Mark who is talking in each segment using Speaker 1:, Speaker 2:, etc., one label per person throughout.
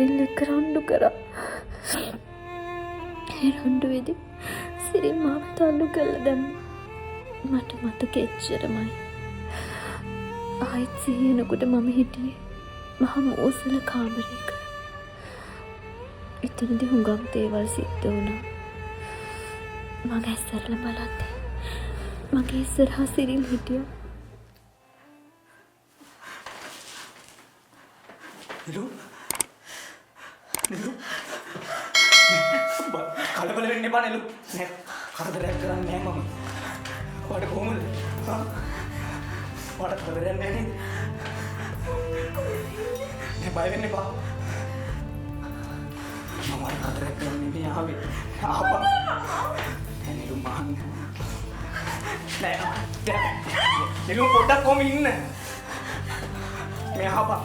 Speaker 1: Cyril එක්ක රණ්ඩු කරා. ඒ රණ්ඩුවේදී සිරිල් මාව තල්ලු කළා දැම්මා. මට මතක එච්චරමයි. ආයෙත් සිහිනකොට මම හිටියේ මහ මෝසල කාමරයක. එතනදී හුඟක් දේවල් සිද්ධ වුණා. මම ඇස්සරලා බලද්දී මගේ ඉස්සරහා සිරිල් හිටියා.
Speaker 2: නිලු කලබල වෙන්න එපා නිලු. නෑ කරදරයක් කරන්නේ නෑ මම. ඔයාට කොහොමද? ඔයාට කරදරයක් නෑ නේද? නෑ බය වෙන්න එපා. මම ඔයාට කරදරයක් කරන්නේ නෑ ආවේ. ආපා. නිලු මහන්. නෑ නිලු පොඩ්ඩක් කොහොම ඉන්න. මේ ආපා.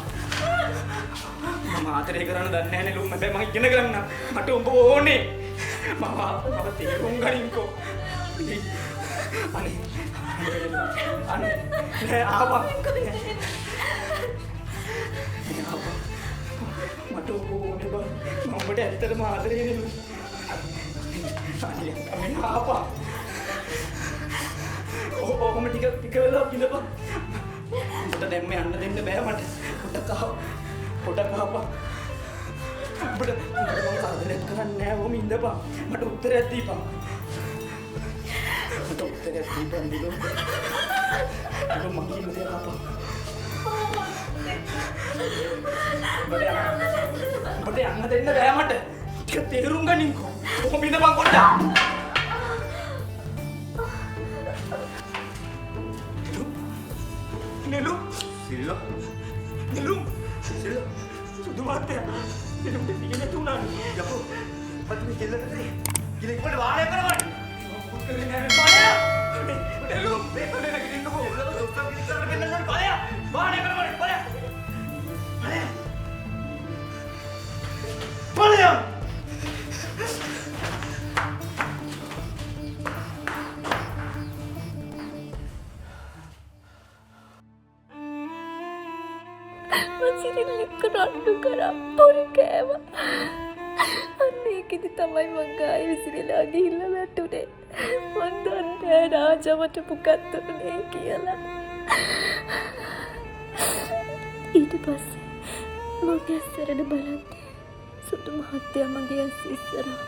Speaker 2: මම ආදරේ කරන්න දන්නේ නැහැ නෙළුම්. හැබැයි මම ඉගෙන ගන්න. මට උඹ ඕනේ. මම තේරුම් ගනින්කෝ. අනේ නෑ ආවා. මට උඹ ඕනේ බං. මම උඹට ඇත්තටම ආදරේ නෙළුම්. අනේ ආවා. ඔහොම ටික වෙලා ඉඳපන්. උඹට දැම්ම යන්න දෙන්න බෑ මට. පොඩක් ආපා. උඹට මම කරදරයක් කරන්නේ නෑ. ඔහොම ඉඳපන්. මට උත්තරයක් දීපන්. මට උත්තරයක් දීපන් දිගෝ. ඒක මම කියන දේ ආපා. උඹට යන්න දෙන්න බෑ මට. ටික තේරුම් ගනින්කෝ. ඔහොම ඉඳපන් පොඩ්ඩක්. නිලු සිල්ල නිලු සිල්ල සුදු මාත්‍යා නිලු දෙවියන් තුනන් යකෝ මට මේ කෙල්ලට කරේ ගිලෙක් කොට වාණය කරවන්න මොකද කරන්නේ නැහැ බලය නිලු මේ පොඩේ නැගිටින්නකෝ ඔක්කොම කිරිකාර පෙන්නන්න බලය වාණය කරවන්න බලය බලය
Speaker 1: සිරිල් එක්ක රණ්ඩු කරා පොල් කෑවා. අන්න ඒකෙදි තමයි මං ගායේ විසිරලා ගිහිල්ලා වැටුනේ. මං දන්නේ රාජමට පුකත් උනේ කියලා. ඊට පස්සේ මගේ ඇස්සරට බලද්දී සුදු මහත්තයා මගේ ඇස් ඉස්සරහා.